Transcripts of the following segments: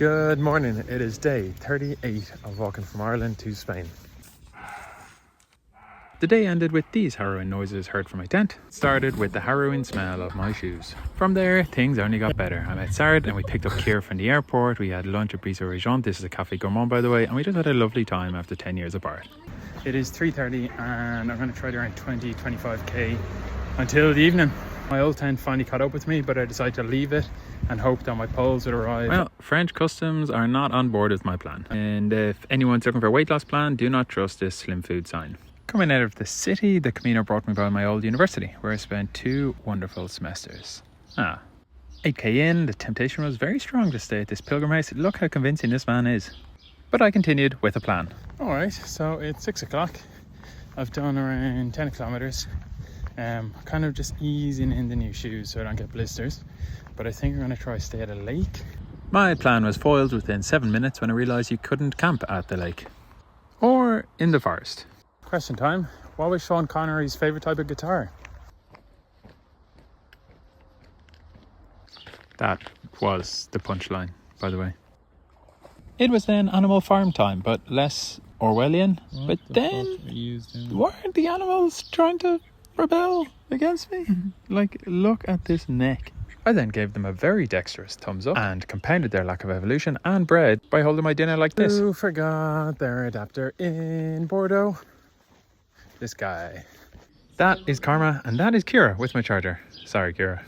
Good morning. It is day 38 of walking from Ireland to Spain. The day ended with these harrowing noises heard from my tent. It started with the harrowing smell of my shoes. From there, things only got better. I met Sard and we picked up Kira from the airport. We had lunch at Briso Region. This is a Café Gourmand, by the way, and we just had a lovely time after 10 years apart. It is 3:30 and I'm going to try to around 20-25k until the evening. My old tent finally caught up with me, but I decided to leave it and hope that my poles would arrive. Well, French customs are not on board with my plan. And if anyone's looking for a weight loss plan, do not trust this slim food sign. Coming out of the city, the Camino brought me by my old university, where I spent 2 wonderful semesters. 8k in, the temptation was very strong to stay at this pilgrim house. Look how convincing this man is. But I continued with a plan. Alright, so it's 6 o'clock. I've done around 10 kilometers. Kind of just easing in the new shoes so I don't get blisters. But I think I'm going to try to stay at a lake. My plan was foiled within 7 minutes when I realised you couldn't camp at the lake. Or in the forest. Question time. What was Sean Connery's favourite type of guitar? That was the punchline, by the way. It was then Animal Farm time, but less Orwellian. But then, weren't the animals trying to rebel against me? Like, look at this neck. I then gave them a very dexterous thumbs up and compounded their lack of evolution and bread by holding my dinner like this. Who forgot their adapter in Bordeaux? This guy. That is Karma and that is Kira with my charger. Sorry, Kira.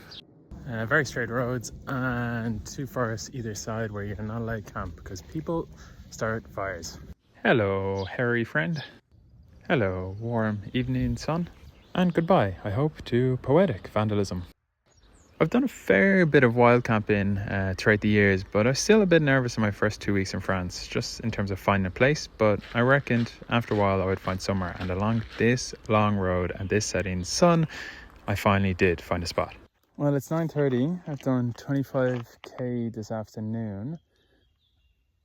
Very straight roads and 2 forests either side where you're not allowed to camp because people start fires. Hello, hairy friend. Hello, warm evening sun. And goodbye, I hope, to poetic vandalism. I've done a fair bit of wild camping throughout the years, but I was still a bit nervous in my first 2 weeks in France, just in terms of finding a place, but I reckoned after a while I would find somewhere, and along this long road and this setting sun, I finally did find a spot. Well, it's 9:30, I've done 25k this afternoon.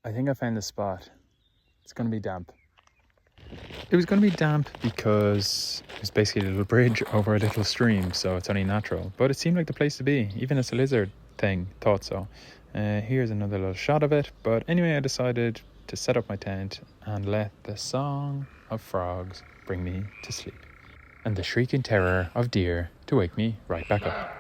I think I found the spot. It's going to be damp. It was going to be damp because it's basically a little bridge over a little stream, so it's only natural. But it seemed like the place to be. Even as a lizard thing thought so. Here's another little shot of it. But anyway, I decided to set up my tent and let the song of frogs bring me to sleep. And the shrieking terror of deer to wake me right back up.